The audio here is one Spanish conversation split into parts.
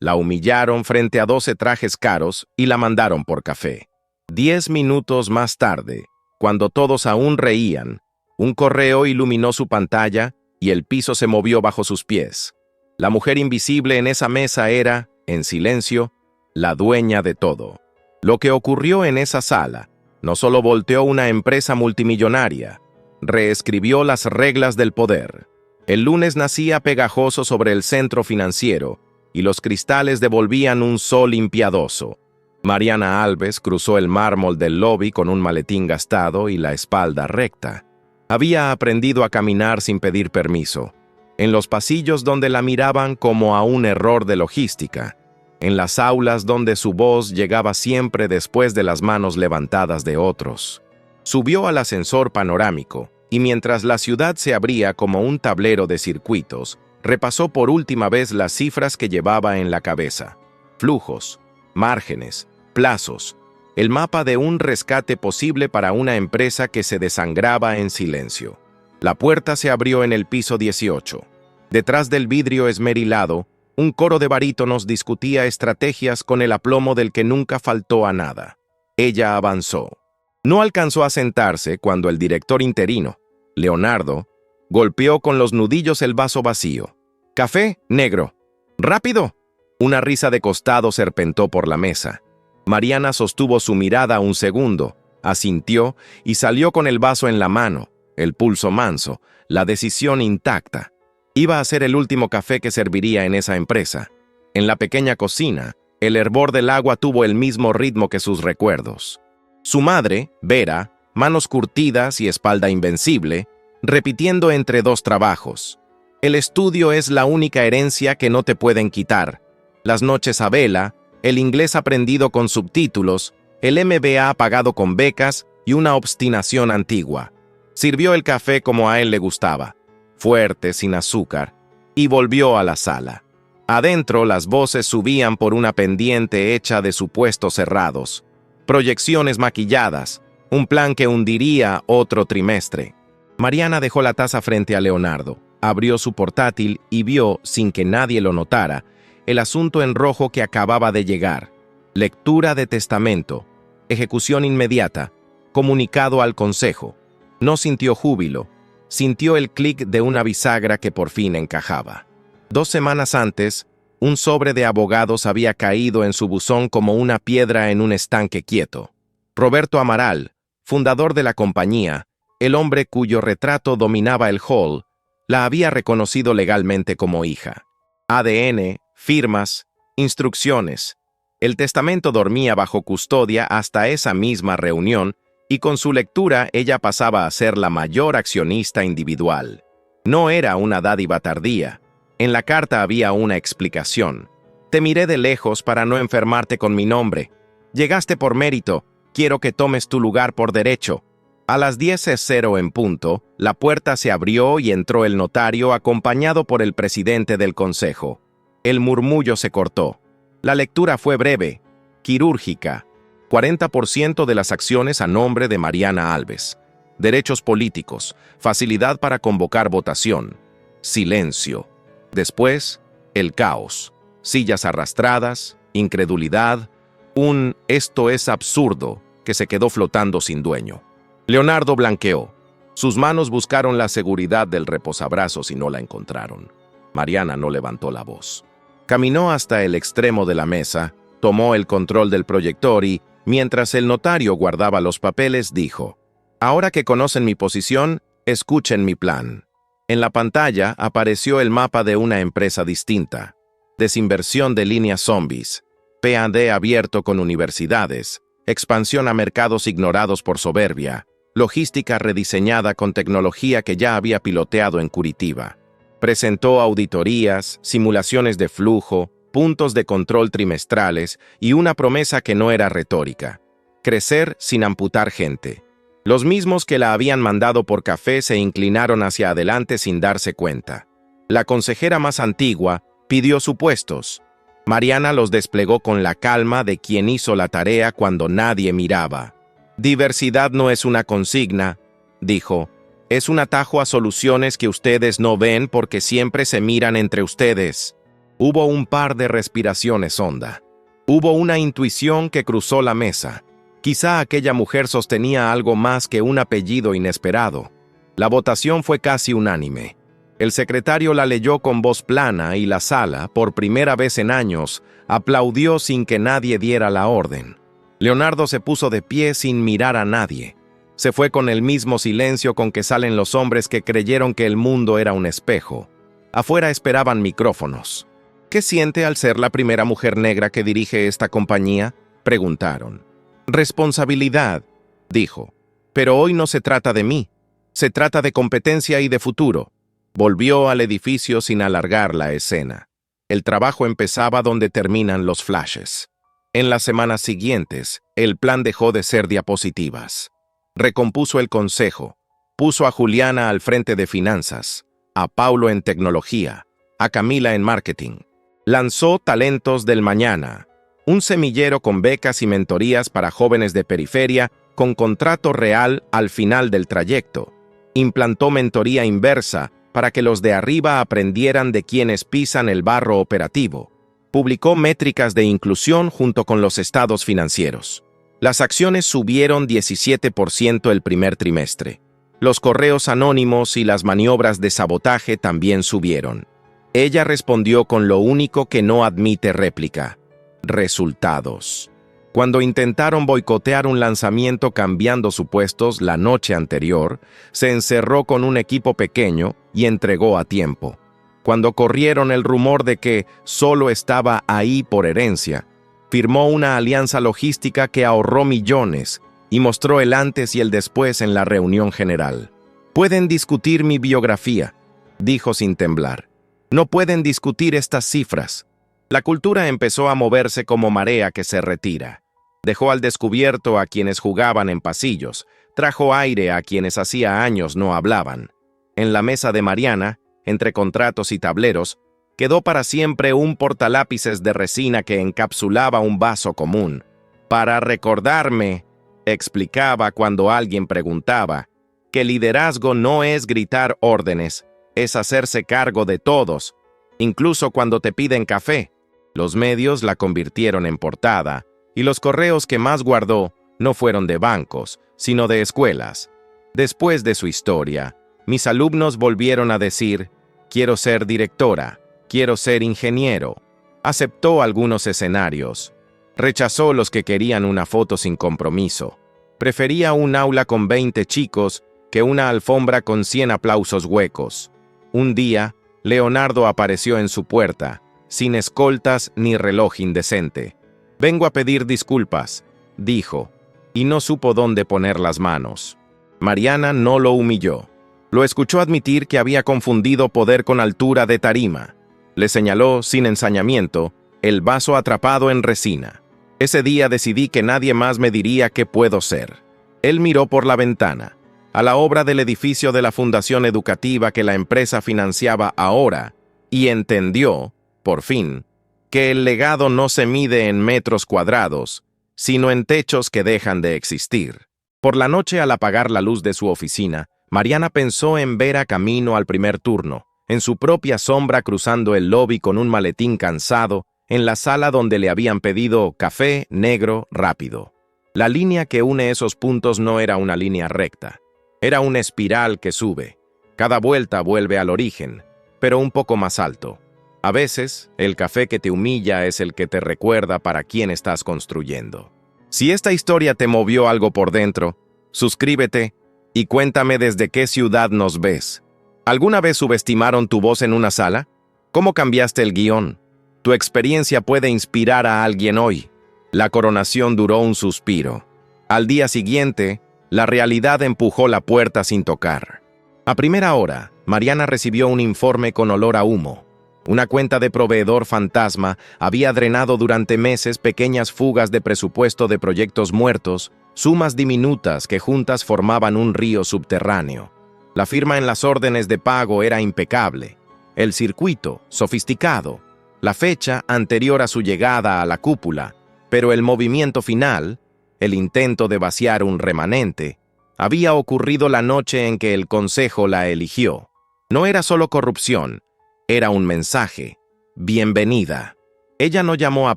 La humillaron frente a 12 trajes caros y la mandaron por café. 10 minutos más tarde, cuando todos aún reían, un correo iluminó su pantalla y el piso se movió bajo sus pies. La mujer invisible en esa mesa era, en silencio, la dueña de todo. Lo que ocurrió en esa sala no solo volteó una empresa multimillonaria, reescribió las reglas del poder. El lunes nacía pegajoso sobre el centro financiero y los cristales devolvían un sol impiadoso. Mariana Alves cruzó el mármol del lobby con un maletín gastado y la espalda recta. Había aprendido a caminar sin pedir permiso, en los pasillos donde la miraban como a un error de logística, en las aulas donde su voz llegaba siempre después de las manos levantadas de otros. Subió al ascensor panorámico y mientras la ciudad se abría como un tablero de circuitos, repasó por última vez las cifras que llevaba en la cabeza. Flujos, márgenes, plazos, el mapa de un rescate posible para una empresa que se desangraba en silencio. La puerta se abrió en el piso 18. Detrás del vidrio esmerilado, un coro de barítonos discutía estrategias con el aplomo del que nunca faltó a nada. Ella avanzó. No alcanzó a sentarse cuando el director interino, Leonardo, golpeó con los nudillos el vaso vacío. «Café, negro. ¡Rápido!». Una risa de costado serpentó por la mesa. Mariana sostuvo su mirada un segundo, asintió y salió con el vaso en la mano, el pulso manso, la decisión intacta. Iba a ser el último café que serviría en esa empresa. En la pequeña cocina, el hervor del agua tuvo el mismo ritmo que sus recuerdos. Su madre, Vera, manos curtidas y espalda invencible, repitiendo entre dos trabajos. El estudio es la única herencia que no te pueden quitar. Las noches a vela, el inglés aprendido con subtítulos, el MBA pagado con becas y una obstinación antigua. Sirvió el café como a él le gustaba, fuerte, sin azúcar, y volvió a la sala. Adentro las voces subían por una pendiente hecha de supuestos cerrados, proyecciones maquilladas, un plan que hundiría otro trimestre. Mariana dejó la taza frente a Leonardo, abrió su portátil y vio, sin que nadie lo notara, el asunto en rojo que acababa de llegar. Lectura de testamento, ejecución inmediata, comunicado al consejo. No sintió júbilo, sintió el clic de una bisagra que por fin encajaba. 2 semanas antes, un sobre de abogados había caído en su buzón como una piedra en un estanque quieto. Roberto Amaral, fundador de la compañía, el hombre cuyo retrato dominaba el hall, la había reconocido legalmente como hija. ADN, firmas, instrucciones. El testamento dormía bajo custodia hasta esa misma reunión y con su lectura ella pasaba a ser la mayor accionista individual. No era una dádiva tardía. En la carta había una explicación. Te miré de lejos para no enfermarte con mi nombre. Llegaste por mérito. Quiero que tomes tu lugar por derecho. A las 10:00 en punto, la puerta se abrió y entró el notario acompañado por el presidente del consejo. El murmullo se cortó. La lectura fue breve, quirúrgica. 40% de las acciones a nombre de Mariana Alves. Derechos políticos, facilidad para convocar votación. Silencio. Después, el caos. Sillas arrastradas, incredulidad, un «esto es absurdo» que se quedó flotando sin dueño. Leonardo blanqueó. Sus manos buscaron la seguridad del reposabrazos y no la encontraron. Mariana no levantó la voz. Caminó hasta el extremo de la mesa, tomó el control del proyector y, mientras el notario guardaba los papeles, dijo: «Ahora que conocen mi posición, escuchen mi plan». En la pantalla apareció el mapa de una empresa distinta. Desinversión de líneas zombies, P&D abierto con universidades, expansión a mercados ignorados por soberbia, logística rediseñada con tecnología que ya había piloteado en Curitiba. Presentó auditorías, simulaciones de flujo, puntos de control trimestrales y una promesa que no era retórica: crecer sin amputar gente. Los mismos que la habían mandado por café se inclinaron hacia adelante sin darse cuenta. La consejera más antigua pidió supuestos. Mariana los desplegó con la calma de quien hizo la tarea cuando nadie miraba. «Diversidad no es una consigna», dijo. «Es un atajo a soluciones que ustedes no ven porque siempre se miran entre ustedes». Hubo un par de respiraciones hondas. Hubo una intuición que cruzó la mesa. Quizá aquella mujer sostenía algo más que un apellido inesperado. La votación fue casi unánime. El secretario la leyó con voz plana y la sala, por primera vez en años, aplaudió sin que nadie diera la orden. Leonardo se puso de pie sin mirar a nadie. Se fue con el mismo silencio con que salen los hombres que creyeron que el mundo era un espejo. Afuera esperaban micrófonos. ¿Qué siente al ser la primera mujer negra que dirige esta compañía?, preguntaron. Responsabilidad, dijo. Pero hoy no se trata de mí. Se trata de competencia y de futuro. Volvió al edificio sin alargar la escena. El trabajo empezaba donde terminan los flashes. En las semanas siguientes, el plan dejó de ser diapositivas. Recompuso el consejo. Puso a Juliana al frente de finanzas, a Paulo en tecnología, a Camila en marketing. Lanzó Talentos del Mañana, un semillero con becas y mentorías para jóvenes de periferia con contrato real al final del trayecto. Implantó mentoría inversa para que los de arriba aprendieran de quienes pisan el barro operativo. Publicó métricas de inclusión junto con los estados financieros. Las acciones subieron 17% el primer trimestre. Los correos anónimos y las maniobras de sabotaje también subieron. Ella respondió con lo único que no admite réplica: resultados. Cuando intentaron boicotear un lanzamiento cambiando supuestos la noche anterior, se encerró con un equipo pequeño y entregó a tiempo. Cuando corrieron el rumor de que solo estaba ahí por herencia, firmó una alianza logística que ahorró millones y mostró el antes y el después en la reunión general. Pueden discutir mi biografía, dijo sin temblar. No pueden discutir estas cifras. La cultura empezó a moverse como marea que se retira. Dejó al descubierto a quienes jugaban en pasillos, trajo aire a quienes hacía años no hablaban. En la mesa de Mariana, entre contratos y tableros, quedó para siempre un portalápices de resina que encapsulaba un vaso común. Para recordarme, explicaba cuando alguien preguntaba, que liderazgo no es gritar órdenes, es hacerse cargo de todos, incluso cuando te piden café. Los medios la convirtieron en portada, y los correos que más guardó no fueron de bancos, sino de escuelas. Después de su historia, mis alumnos volvieron a decir, quiero ser directora, quiero ser ingeniero. Aceptó algunos escenarios. Rechazó los que querían una foto sin compromiso. Prefería un aula con 20 chicos que una alfombra con 100 aplausos huecos. Un día, Leonardo apareció en su puerta, sin escoltas ni reloj indecente. Vengo a pedir disculpas, dijo, y no supo dónde poner las manos. Mariana no lo humilló. Lo escuchó admitir que había confundido poder con altura de tarima. Le señaló, sin ensañamiento, el vaso atrapado en resina. Ese día decidí que nadie más me diría qué puedo ser. Él miró por la ventana, a la obra del edificio de la fundación educativa que la empresa financiaba ahora, y entendió, por fin, que el legado no se mide en metros cuadrados, sino en techos que dejan de existir. Por la noche, al apagar la luz de su oficina, Mariana pensó en Vera camino al primer turno, en su propia sombra cruzando el lobby con un maletín cansado, en la sala donde le habían pedido café negro rápido. La línea que une esos puntos no era una línea recta, era una espiral que sube. Cada vuelta vuelve al origen, pero un poco más alto. A veces, el café que te humilla es el que te recuerda para quién estás construyendo. Si esta historia te movió algo por dentro, suscríbete y cuéntame desde qué ciudad nos ves. ¿Alguna vez subestimaron tu voz en una sala? ¿Cómo cambiaste el guión? Tu experiencia puede inspirar a alguien hoy. La coronación duró un suspiro. Al día siguiente, la realidad empujó la puerta sin tocar. A primera hora, Mariana recibió un informe con olor a humo. Una cuenta de proveedor fantasma había drenado durante meses pequeñas fugas de presupuesto de proyectos muertos, sumas diminutas que juntas formaban un río subterráneo. La firma en las órdenes de pago era impecable, el circuito sofisticado, la fecha anterior a su llegada a la cúpula, pero el movimiento final, el intento de vaciar un remanente, había ocurrido la noche en que el consejo la eligió. No era solo corrupción, era un mensaje. bienvenida. Ella no llamó a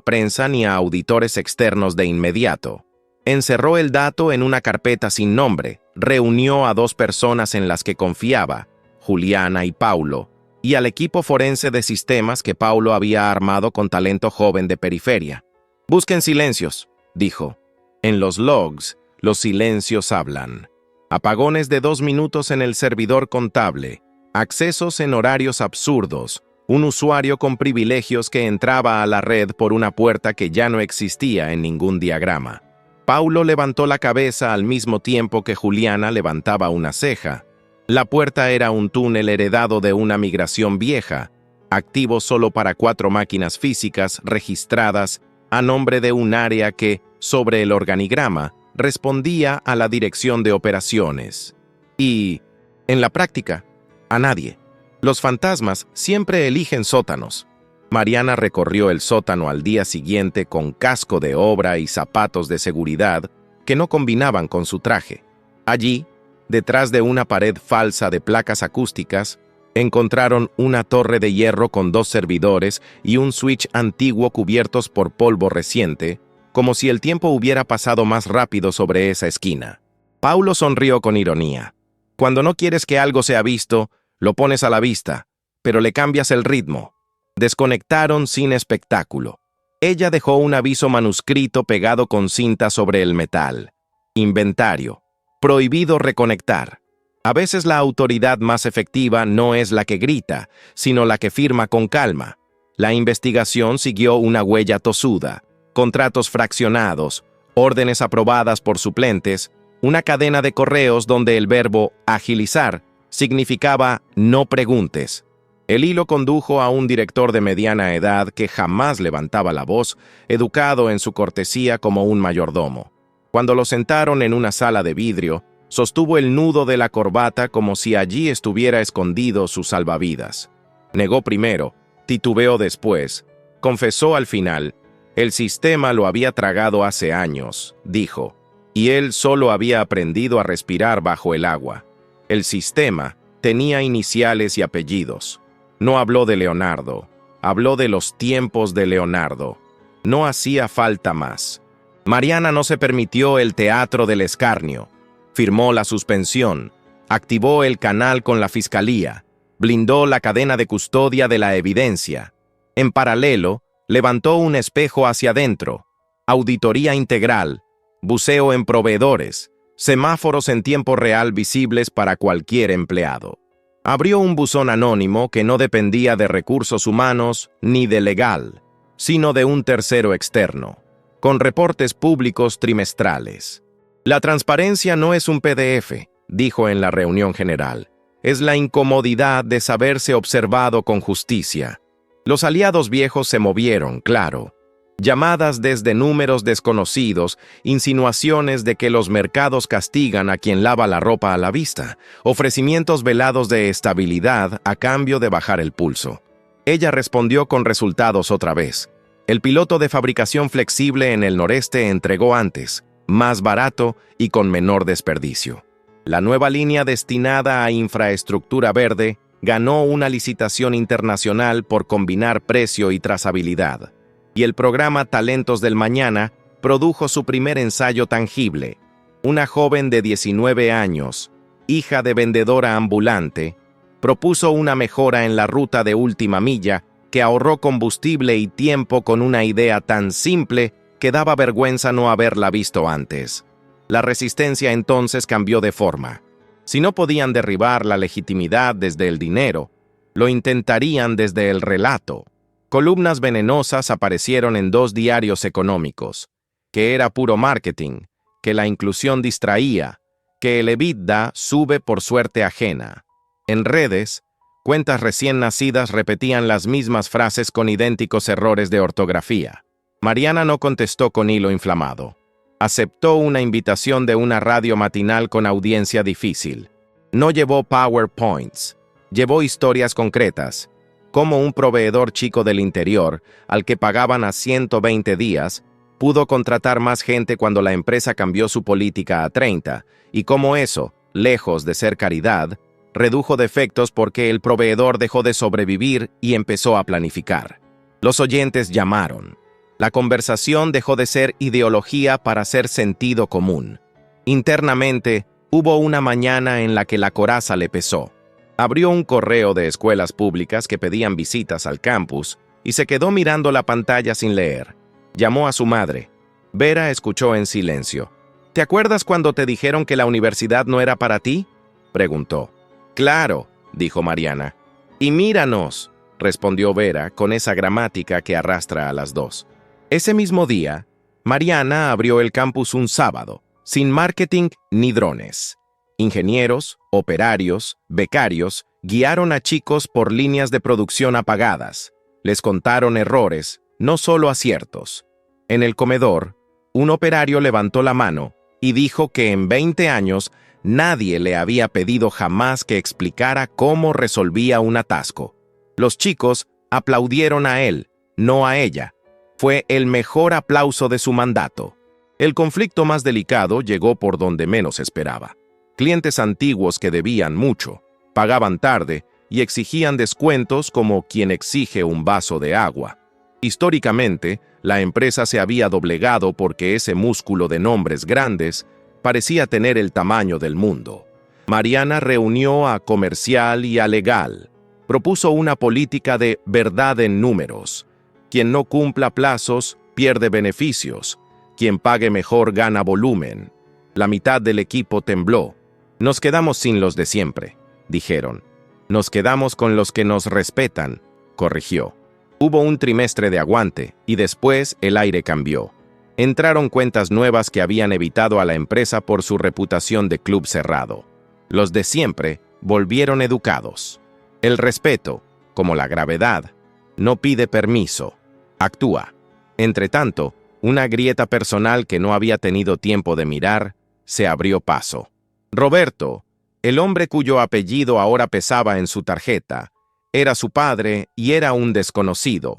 prensa ni a auditores externos de inmediato. Encerró el dato en una carpeta sin nombre, reunió a 2 personas en las que confiaba, Juliana y Paulo, y al equipo forense de sistemas que Paulo había armado con talento joven de periferia. «Busquen silencios», dijo. En los logs, los silencios hablan. Apagones de 2 minutos en el servidor contable, accesos en horarios absurdos, un usuario con privilegios que entraba a la red por una puerta que ya no existía en ningún diagrama. Paulo levantó la cabeza al mismo tiempo que Juliana levantaba una ceja. La puerta era un túnel heredado de una migración vieja, activo solo para 4 máquinas físicas registradas a nombre de un área que, sobre el organigrama, respondía a la dirección de operaciones. Y, en la práctica, a nadie. Los fantasmas siempre eligen sótanos. Mariana recorrió el sótano al día siguiente con casco de obra y zapatos de seguridad que no combinaban con su traje. Allí, detrás de una pared falsa de placas acústicas, encontraron una torre de hierro con 2 servidores y un switch antiguo cubiertos por polvo reciente, como si el tiempo hubiera pasado más rápido sobre esa esquina. Paulo sonrió con ironía. Cuando no quieres que algo sea visto, lo pones a la vista, pero le cambias el ritmo. Desconectaron sin espectáculo. Ella dejó un aviso manuscrito pegado con cinta sobre el metal. Inventario. Prohibido reconectar. A veces la autoridad más efectiva no es la que grita, sino la que firma con calma. La investigación siguió una huella tosuda, contratos fraccionados, órdenes aprobadas por suplentes, una cadena de correos donde el verbo agilizar significaba no preguntes. El hilo condujo a un director de mediana edad que jamás levantaba la voz, educado en su cortesía como un mayordomo. Cuando lo sentaron en una sala de vidrio, sostuvo el nudo de la corbata como si allí estuviera escondido su salvavidas. Negó primero, titubeó después, confesó al final. El sistema lo había tragado hace años, dijo, y él solo había aprendido a respirar bajo el agua. El sistema tenía iniciales y apellidos. No habló de Leonardo, habló de los tiempos de Leonardo. No hacía falta más. Mariana no se permitió el teatro del escarnio. Firmó la suspensión, activó el canal con la fiscalía, blindó la cadena de custodia de la evidencia. En paralelo, levantó un espejo hacia adentro, auditoría integral, buceo en proveedores, semáforos en tiempo real visibles para cualquier empleado. Abrió un buzón anónimo que no dependía de recursos humanos ni de legal, sino de un tercero externo, con reportes públicos trimestrales. La transparencia no es un PDF, dijo en la reunión general. Es la incomodidad de saberse observado con justicia. Los aliados viejos se movieron, claro. Llamadas desde números desconocidos, insinuaciones de que los mercados castigan a quien lava la ropa a la vista, ofrecimientos velados de estabilidad a cambio de bajar el pulso. Ella respondió con resultados otra vez. El piloto de fabricación flexible en el noreste entregó antes, más barato y con menor desperdicio. La nueva línea destinada a infraestructura verde ganó una licitación internacional por combinar precio y trazabilidad. Y el programa Talentos del Mañana produjo su primer ensayo tangible. Una joven de 19 años, hija de vendedora ambulante, propuso una mejora en la ruta de última milla que ahorró combustible y tiempo con una idea tan simple que daba vergüenza no haberla visto antes. La resistencia entonces cambió de forma. Si no podían derribar la legitimidad desde el dinero, lo intentarían desde el relato. Columnas venenosas aparecieron en 2 diarios económicos, que era puro marketing, que la inclusión distraía, que el EBITDA sube por suerte ajena. En redes, cuentas recién nacidas repetían las mismas frases con idénticos errores de ortografía. Mariana no contestó con hilo inflamado. Aceptó una invitación de una radio matinal con audiencia difícil. No llevó PowerPoints, llevó historias concretas, como un proveedor chico del interior, al que pagaban a 120 días, pudo contratar más gente cuando la empresa cambió su política a 30, y cómo eso, lejos de ser caridad, redujo defectos porque el proveedor dejó de sobrevivir y empezó a planificar. Los oyentes llamaron. La conversación dejó de ser ideología para ser sentido común. Internamente, hubo una mañana en la que la coraza le pesó. Abrió un correo de escuelas públicas que pedían visitas al campus y se quedó mirando la pantalla sin leer. Llamó a su madre. Vera escuchó en silencio. ¿Te acuerdas cuando te dijeron que la universidad no era para ti?, preguntó. Claro, dijo Mariana. Y míranos, respondió Vera con esa gramática que arrastra a las dos. Ese mismo día, Mariana abrió el campus un sábado, sin marketing ni drones. Ingenieros, operarios, becarios guiaron a chicos por líneas de producción apagadas. Les contaron errores, no solo aciertos. En el comedor, un operario levantó la mano y dijo que en 20 años nadie le había pedido jamás que explicara cómo resolvía un atasco. Los chicos aplaudieron a él, no a ella. Fue el mejor aplauso de su mandato. El conflicto más delicado llegó por donde menos esperaba. Clientes antiguos que debían mucho, pagaban tarde y exigían descuentos como quien exige un vaso de agua. Históricamente, la empresa se había doblegado porque ese músculo de nombres grandes parecía tener el tamaño del mundo. Mariana reunió a comercial y a legal. Propuso una política de verdad en números. Quien no cumpla plazos pierde beneficios. Quien pague mejor gana volumen. La mitad del equipo tembló. Nos quedamos sin los de siempre, dijeron. Nos quedamos con los que nos respetan, corrigió. Hubo un trimestre de aguante y después el aire cambió. Entraron cuentas nuevas que habían evitado a la empresa por su reputación de club cerrado. Los de siempre volvieron educados. El respeto, como la gravedad, no pide permiso, actúa. Entretanto, una grieta personal que no había tenido tiempo de mirar, se abrió paso. Roberto, el hombre cuyo apellido ahora pesaba en su tarjeta, era su padre y era un desconocido.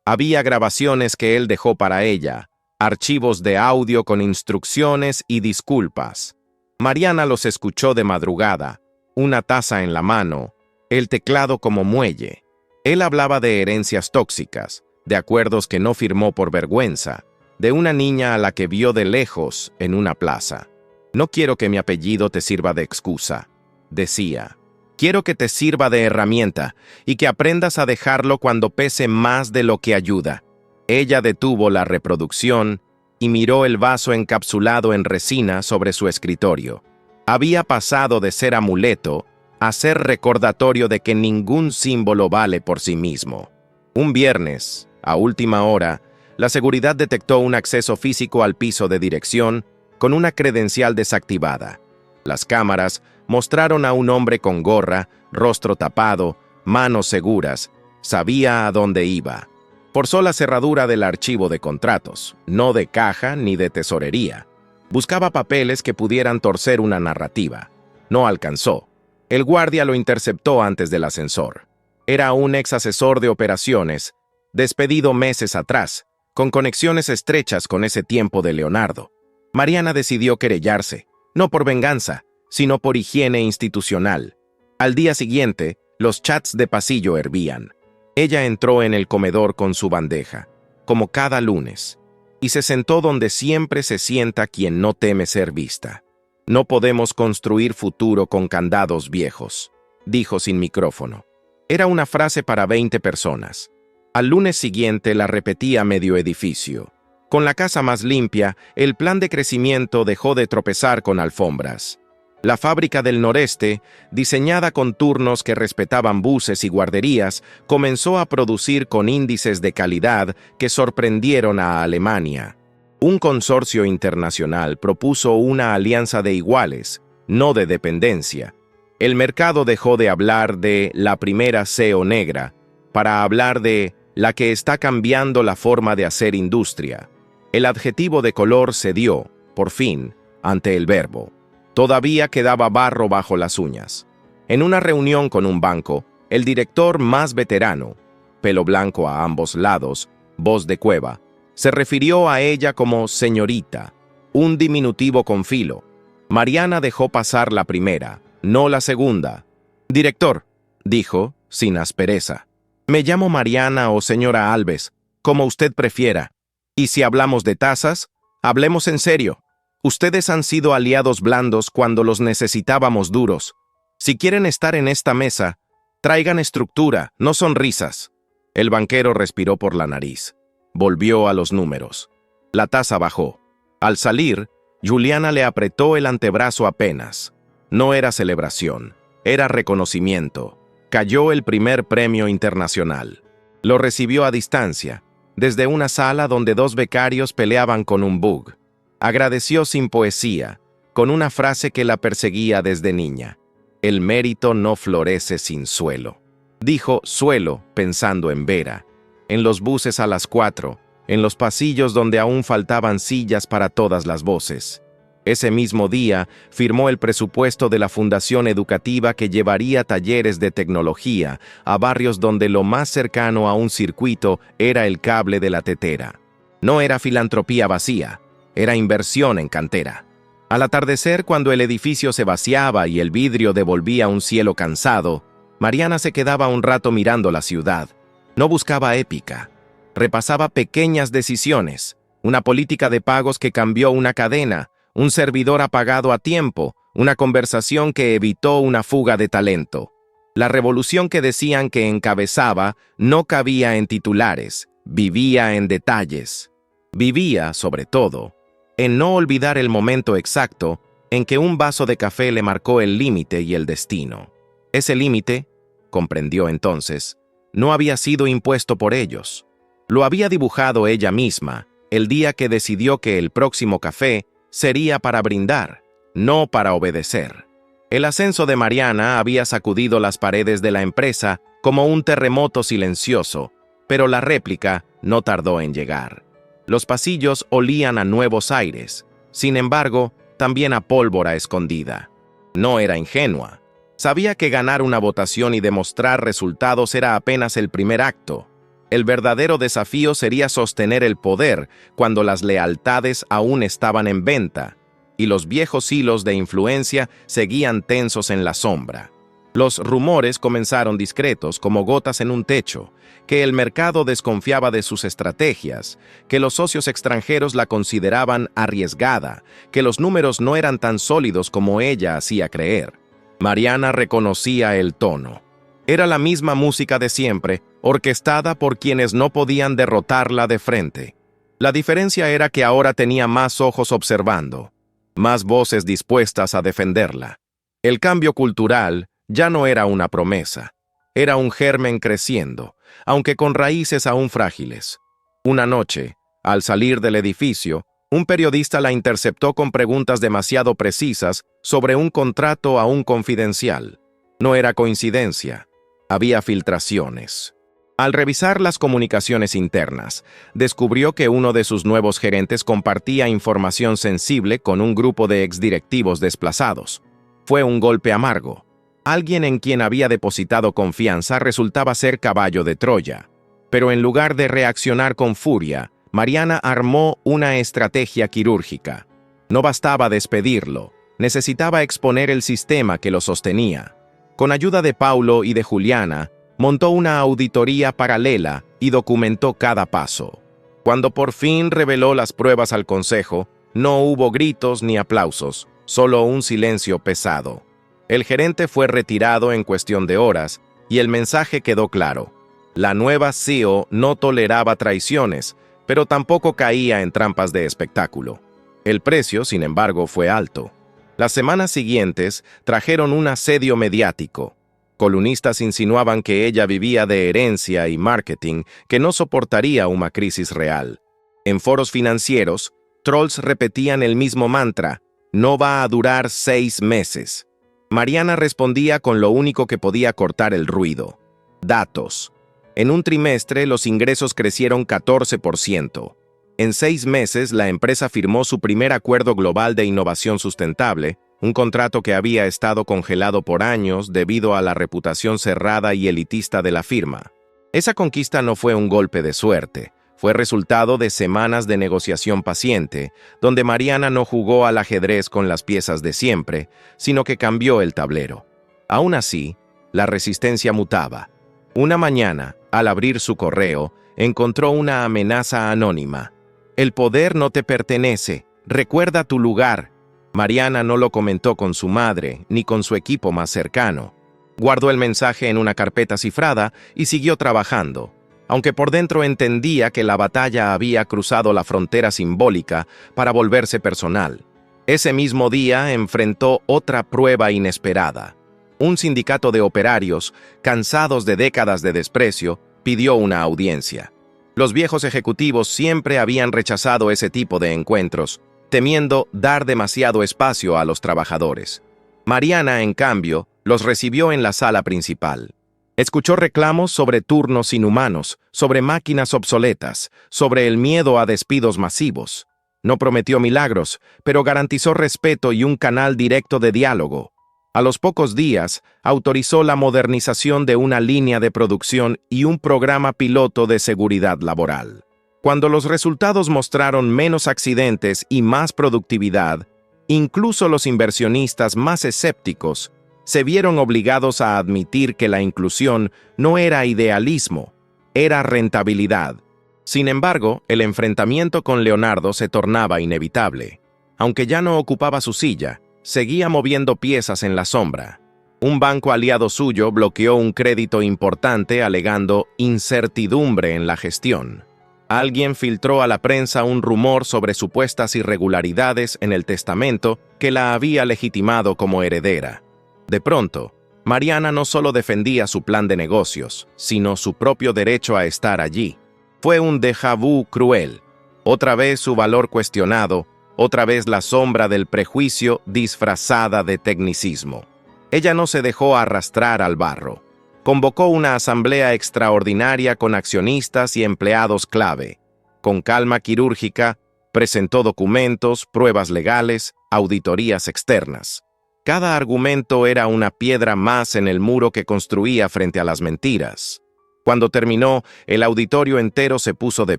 Había grabaciones que él dejó para ella, archivos de audio con instrucciones y disculpas. Mariana los escuchó de madrugada, una taza en la mano, el teclado como muelle. Él hablaba de herencias tóxicas, de acuerdos que no firmó por vergüenza, de una niña a la que vio de lejos en una plaza. No quiero que mi apellido te sirva de excusa, decía. Quiero que te sirva de herramienta y que aprendas a dejarlo cuando pese más de lo que ayuda. Ella detuvo la reproducción y miró el vaso encapsulado en resina sobre su escritorio. Había pasado de ser amuleto a ser recordatorio de que ningún símbolo vale por sí mismo. Un viernes, a última hora, la seguridad detectó un acceso físico al piso de dirección con una credencial desactivada. Las cámaras mostraron a un hombre con gorra, rostro tapado, manos seguras. Sabía a dónde iba. Forzó la cerradura del archivo de contratos, no de caja ni de tesorería. Buscaba papeles que pudieran torcer una narrativa. No alcanzó. El guardia lo interceptó antes del ascensor. Era un ex asesor de operaciones, despedido meses atrás, con conexiones estrechas con ese tiempo de Leonardo. Mariana decidió querellarse, no por venganza, sino por higiene institucional. Al día siguiente, los chats de pasillo hervían. Ella entró en el comedor con su bandeja, como cada lunes, y se sentó donde siempre se sienta quien no teme ser vista. No podemos construir futuro con candados viejos, dijo sin micrófono. Era una frase para 20 personas. Al lunes siguiente la repetía medio edificio. Con la casa más limpia, el plan de crecimiento dejó de tropezar con alfombras. La fábrica del noreste, diseñada con turnos que respetaban buses y guarderías, comenzó a producir con índices de calidad que sorprendieron a Alemania. Un consorcio internacional propuso una alianza de iguales, no de dependencia. El mercado dejó de hablar de la primera CEO negra para hablar de la que está cambiando la forma de hacer industria. El adjetivo de color cedió, por fin, ante el verbo. Todavía quedaba barro bajo las uñas. En una reunión con un banco, el director más veterano, pelo blanco a ambos lados, voz de cueva, se refirió a ella como señorita, un diminutivo con filo. Mariana dejó pasar la primera, no la segunda. «Director», dijo, sin aspereza. Me llamo Mariana o señora Alves, como usted prefiera. Y si hablamos de tazas, hablemos en serio. Ustedes han sido aliados blandos cuando los necesitábamos duros. Si quieren estar en esta mesa, traigan estructura, no sonrisas. El banquero respiró por la nariz. Volvió a los números. La taza bajó. Al salir, Juliana le apretó el antebrazo apenas. No era celebración, era reconocimiento. Cayó el primer premio internacional. Lo recibió a distancia, desde una sala donde dos becarios peleaban con un bug. Agradeció sin poesía, con una frase que la perseguía desde niña. El mérito no florece sin suelo. Dijo suelo pensando en Vera, en los buses a las 4, en los pasillos donde aún faltaban sillas para todas las voces. Ese mismo día firmó el presupuesto de la fundación educativa que llevaría talleres de tecnología a barrios donde lo más cercano a un circuito era el cable de la tetera. No era filantropía vacía, era inversión en cantera. Al atardecer, cuando el edificio se vaciaba y el vidrio devolvía un cielo cansado, Mariana se quedaba un rato mirando la ciudad. No buscaba épica. Repasaba pequeñas decisiones, una política de pagos que cambió una cadena, un servidor apagado a tiempo, una conversación que evitó una fuga de talento. La revolución que decían que encabezaba no cabía en titulares, vivía en detalles. Vivía, sobre todo, en no olvidar el momento exacto en que un vaso de café le marcó el límite y el destino. Ese límite, comprendió entonces, no había sido impuesto por ellos. Lo había dibujado ella misma el día que decidió que el próximo café sería para brindar, no para obedecer. El ascenso de Mariana había sacudido las paredes de la empresa como un terremoto silencioso, pero la réplica no tardó en llegar. Los pasillos olían a nuevos aires, sin embargo, también a pólvora escondida. No era ingenua. Sabía que ganar una votación y demostrar resultados era apenas el primer acto. El verdadero desafío sería sostener el poder cuando las lealtades aún estaban en venta, y los viejos hilos de influencia seguían tensos en la sombra. Los rumores comenzaron discretos, como gotas en un techo, que el mercado desconfiaba de sus estrategias, que los socios extranjeros la consideraban arriesgada, que los números no eran tan sólidos como ella hacía creer. Mariana reconocía el tono. Era la misma música de siempre, orquestada por quienes no podían derrotarla de frente. La diferencia era que ahora tenía más ojos observando, más voces dispuestas a defenderla. El cambio cultural ya no era una promesa, era un germen creciendo, aunque con raíces aún frágiles. Una noche, al salir del edificio, un periodista la interceptó con preguntas demasiado precisas sobre un contrato aún confidencial. No era coincidencia. Había filtraciones. Al revisar las comunicaciones internas, descubrió que uno de sus nuevos gerentes compartía información sensible con un grupo de exdirectivos desplazados. Fue un golpe amargo. Alguien en quien había depositado confianza resultaba ser caballo de Troya. Pero en lugar de reaccionar con furia, Mariana armó una estrategia quirúrgica. No bastaba despedirlo, necesitaba exponer el sistema que lo sostenía. Con ayuda de Paulo y de Juliana, montó una auditoría paralela y documentó cada paso. Cuando por fin reveló las pruebas al consejo, no hubo gritos ni aplausos, solo un silencio pesado. El gerente fue retirado en cuestión de horas y el mensaje quedó claro. La nueva CEO no toleraba traiciones, pero tampoco caía en trampas de espectáculo. El precio, sin embargo, fue alto. Las semanas siguientes trajeron un asedio mediático. Columnistas insinuaban que ella vivía de herencia y marketing, que no soportaría una crisis real. En foros financieros, trolls repetían el mismo mantra: no va a durar 6 meses. Mariana respondía con lo único que podía cortar el ruido: datos. En un trimestre, los ingresos crecieron 14%. En 6 meses, la empresa firmó su primer acuerdo global de innovación sustentable, un contrato que había estado congelado por años debido a la reputación cerrada y elitista de la firma. Esa conquista no fue un golpe de suerte, fue resultado de semanas de negociación paciente, donde Mariana no jugó al ajedrez con las piezas de siempre, sino que cambió el tablero. Aún así, la resistencia mutaba. Una mañana, Al abrir su correo, encontró una amenaza anónima. El poder no te pertenece. Recuerda tu lugar. Mariana no lo comentó con su madre ni con su equipo más cercano. Guardó el mensaje en una carpeta cifrada y siguió trabajando, aunque por dentro entendía que la batalla había cruzado la frontera simbólica para volverse personal. Ese mismo día enfrentó otra prueba inesperada. Un sindicato de operarios, cansados de décadas de desprecio, pidió una audiencia. Los viejos ejecutivos siempre habían rechazado ese tipo de encuentros, temiendo dar demasiado espacio a los trabajadores. Mariana, en cambio, los recibió en la sala principal. Escuchó reclamos sobre turnos inhumanos, sobre máquinas obsoletas, sobre el miedo a despidos masivos. No prometió milagros, pero garantizó respeto y un canal directo de diálogo. A los pocos días, autorizó la modernización de una línea de producción y un programa piloto de seguridad laboral. Cuando los resultados mostraron menos accidentes y más productividad, incluso los inversionistas más escépticos se vieron obligados a admitir que la inclusión no era idealismo, era rentabilidad. Sin embargo, el enfrentamiento con Leonardo se tornaba inevitable. Aunque ya no ocupaba su silla, seguía moviendo piezas en la sombra. Un banco aliado suyo bloqueó un crédito importante alegando incertidumbre en la gestión. Alguien filtró a la prensa un rumor sobre supuestas irregularidades en el testamento que la había legitimado como heredera. De pronto, Mariana no solo defendía su plan de negocios, sino su propio derecho a estar allí. Fue un déjà vu cruel. Otra vez su valor cuestionado, otra vez la sombra del prejuicio disfrazada de tecnicismo. Ella no se dejó arrastrar al barro. Convocó una asamblea extraordinaria con accionistas y empleados clave. Con calma quirúrgica, presentó documentos, pruebas legales, auditorías externas. Cada argumento era una piedra más en el muro que construía frente a las mentiras. Cuando terminó, el auditorio entero se puso de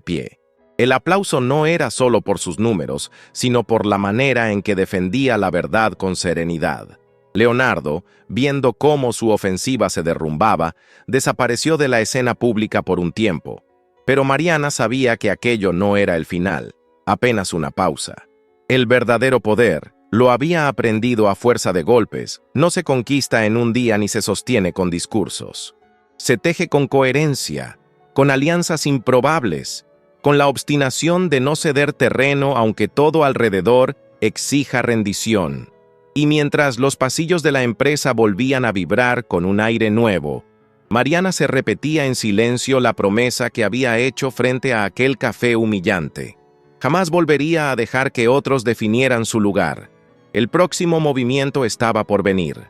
pie. El aplauso no era solo por sus números, sino por la manera en que defendía la verdad con serenidad. Leonardo, viendo cómo su ofensiva se derrumbaba, desapareció de la escena pública por un tiempo. Pero Mariana sabía que aquello no era el final, apenas una pausa. El verdadero poder, lo había aprendido a fuerza de golpes, no se conquista en un día ni se sostiene con discursos. Se teje con coherencia, con alianzas improbables, con la obstinación de no ceder terreno aunque todo alrededor exija rendición. Y mientras los pasillos de la empresa volvían a vibrar con un aire nuevo, Mariana se repetía en silencio la promesa que había hecho frente a aquel café humillante. Jamás volvería a dejar que otros definieran su lugar. El próximo movimiento estaba por venir,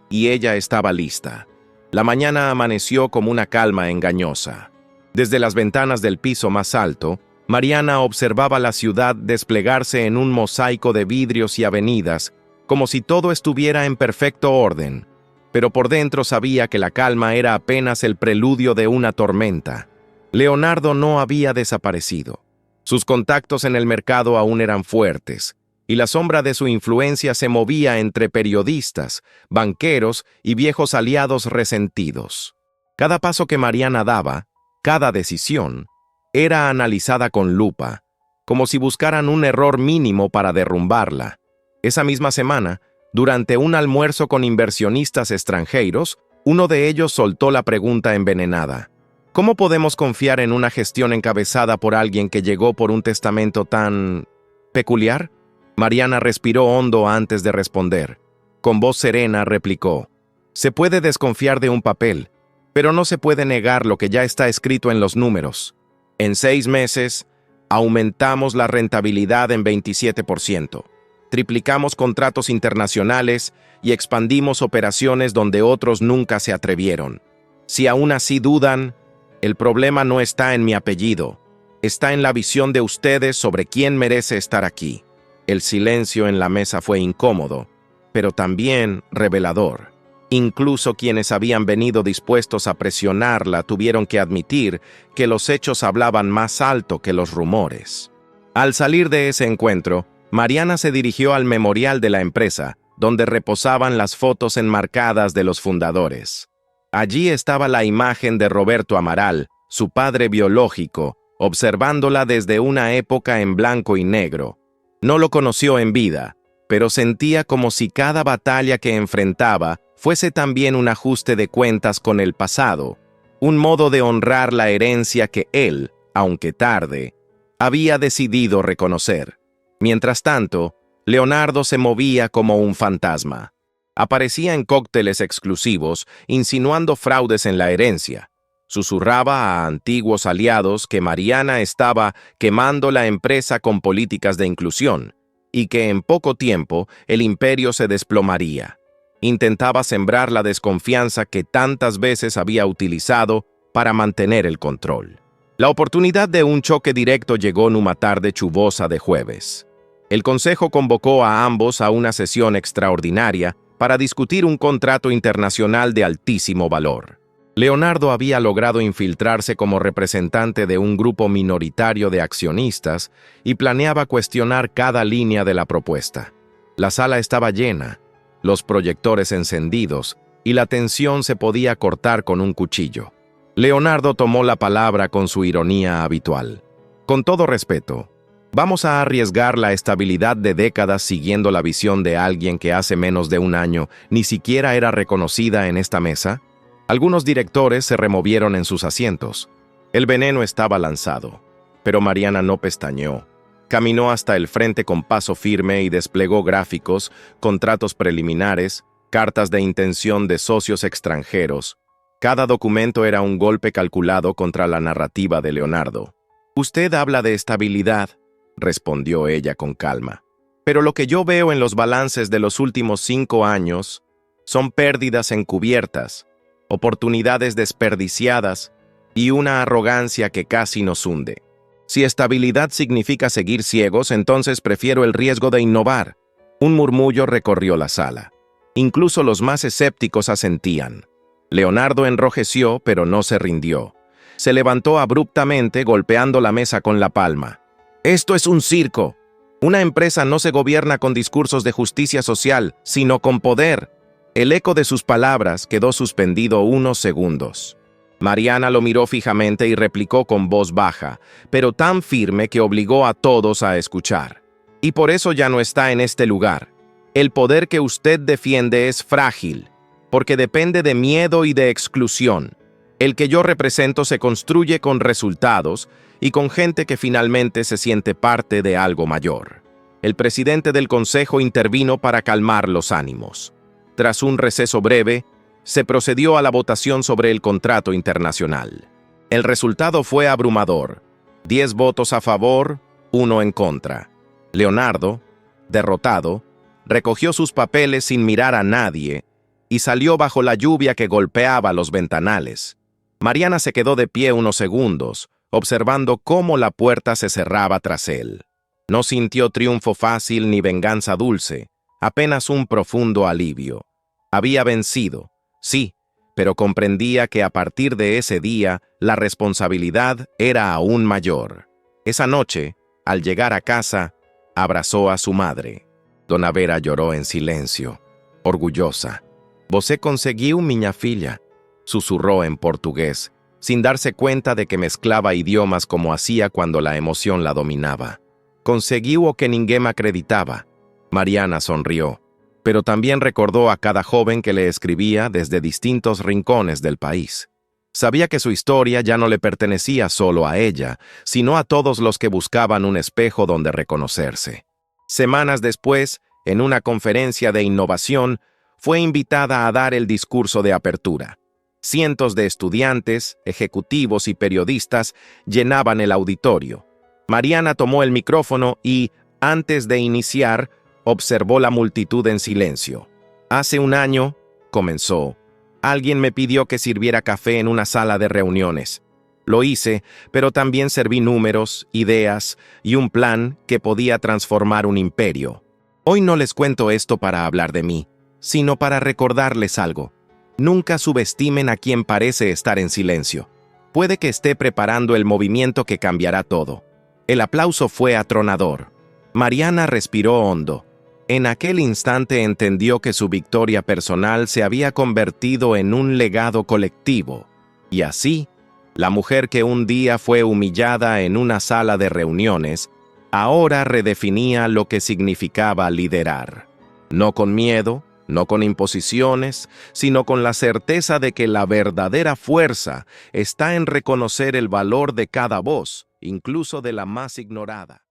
y ella estaba lista. La mañana amaneció como una calma engañosa. Desde las ventanas del piso más alto, Mariana observaba la ciudad desplegarse en un mosaico de vidrios y avenidas, como si todo estuviera en perfecto orden, pero por dentro sabía que la calma era apenas el preludio de una tormenta. Leonardo no había desaparecido. Sus contactos en el mercado aún eran fuertes, y la sombra de su influencia se movía entre periodistas, banqueros y viejos aliados resentidos. Cada paso que Mariana daba, cada decisión, era analizada con lupa, como si buscaran un error mínimo para derrumbarla. Esa misma semana, durante un almuerzo con inversionistas extranjeros, uno de ellos soltó la pregunta envenenada: ¿cómo podemos confiar en una gestión encabezada por alguien que llegó por un testamento tan peculiar? Mariana respiró hondo antes de responder. Con voz serena replicó: se puede desconfiar de un papel, pero no se puede negar lo que ya está escrito en los números. En 6 meses, aumentamos la rentabilidad en 27%. Triplicamos contratos internacionales y expandimos operaciones donde otros nunca se atrevieron. Si aún así dudan, el problema no está en mi apellido, está en la visión de ustedes sobre quién merece estar aquí. El silencio en la mesa fue incómodo, pero también revelador. Incluso quienes habían venido dispuestos a presionarla tuvieron que admitir que los hechos hablaban más alto que los rumores. Al salir de ese encuentro, Mariana se dirigió al memorial de la empresa, donde reposaban las fotos enmarcadas de los fundadores. Allí estaba la imagen de Roberto Amaral, su padre biológico, observándola desde una época en blanco y negro. No lo conoció en vida, pero sentía como si cada batalla que enfrentaba fuese también un ajuste de cuentas con el pasado, un modo de honrar la herencia que él, aunque tarde, había decidido reconocer. Mientras tanto, Leonardo se movía como un fantasma. Aparecía en cócteles exclusivos, insinuando fraudes en la herencia. Susurraba a antiguos aliados que Mariana estaba quemando la empresa con políticas de inclusión y que en poco tiempo el imperio se desplomaría. Intentaba sembrar la desconfianza que tantas veces había utilizado para mantener el control. La oportunidad de un choque directo llegó en una tarde chuvosa de jueves. El consejo convocó a ambos a una sesión extraordinaria para discutir un contrato internacional de altísimo valor. Leonardo había logrado infiltrarse como representante de un grupo minoritario de accionistas y planeaba cuestionar cada línea de la propuesta. La sala estaba llena, los proyectores encendidos, y la tensión se podía cortar con un cuchillo. Leonardo tomó la palabra con su ironía habitual. Con todo respeto, ¿vamos a arriesgar la estabilidad de décadas siguiendo la visión de alguien que hace menos de un año ni siquiera era reconocida en esta mesa? Algunos directores se removieron en sus asientos. El veneno estaba lanzado, pero Mariana no pestañeó. Caminó hasta el frente con paso firme y desplegó gráficos, contratos preliminares, cartas de intención de socios extranjeros. Cada documento era un golpe calculado contra la narrativa de Leonardo. «Usted habla de estabilidad», respondió ella con calma. «Pero lo que yo veo en los balances de los últimos 5 años son pérdidas encubiertas, oportunidades desperdiciadas y una arrogancia que casi nos hunde. Si estabilidad significa seguir ciegos, entonces prefiero el riesgo de innovar». Un murmullo recorrió la sala. Incluso los más escépticos asentían. Leonardo enrojeció, pero no se rindió. Se levantó abruptamente, golpeando la mesa con la palma. «Esto es un circo. Una empresa no se gobierna con discursos de justicia social, sino con poder». El eco de sus palabras quedó suspendido unos segundos. Mariana lo miró fijamente y replicó con voz baja, pero tan firme que obligó a todos a escuchar. «Y por eso ya no está en este lugar. El poder que usted defiende es frágil, porque depende de miedo y de exclusión. El que yo represento se construye con resultados y con gente que finalmente se siente parte de algo mayor». El presidente del consejo intervino para calmar los ánimos. Tras un receso breve, se procedió a la votación sobre el contrato internacional. El resultado fue abrumador: 10 votos a favor, 1 en contra. Leonardo, derrotado, recogió sus papeles sin mirar a nadie y salió bajo la lluvia que golpeaba los ventanales. Mariana se quedó de pie unos segundos, observando cómo la puerta se cerraba tras él. No sintió triunfo fácil ni venganza dulce, apenas un profundo alivio. Había vencido, sí, pero comprendía que a partir de ese día la responsabilidad era aún mayor. Esa noche, al llegar a casa, abrazó a su madre. Dona Vera lloró en silencio, orgullosa. «Você conseguiu, minha filha», susurró en portugués, sin darse cuenta de que mezclaba idiomas como hacía cuando la emoción la dominaba. «Conseguiu o que ninguém acreditaba». Mariana sonrió, pero también recordó a cada joven que le escribía desde distintos rincones del país. Sabía que su historia ya no le pertenecía solo a ella, sino a todos los que buscaban un espejo donde reconocerse. Semanas después, en una conferencia de innovación, fue invitada a dar el discurso de apertura. Cientos de estudiantes, ejecutivos y periodistas llenaban el auditorio. Mariana tomó el micrófono y, antes de iniciar, observó la multitud en silencio. «Hace un año», comenzó, «alguien me pidió que sirviera café en una sala de reuniones. Lo hice, pero también serví números, ideas y un plan que podía transformar un imperio. Hoy no les cuento esto para hablar de mí, sino para recordarles algo. Nunca subestimen a quien parece estar en silencio. Puede que esté preparando el movimiento que cambiará todo». El aplauso fue atronador. Mariana respiró hondo. En aquel instante entendió que su victoria personal se había convertido en un legado colectivo, y así La mujer que un día fue humillada en una sala de reuniones, ahora redefinía lo que significaba liderar. No con miedo, no con imposiciones, sino con la certeza de que la verdadera fuerza está en reconocer el valor de cada voz, incluso de la más ignorada.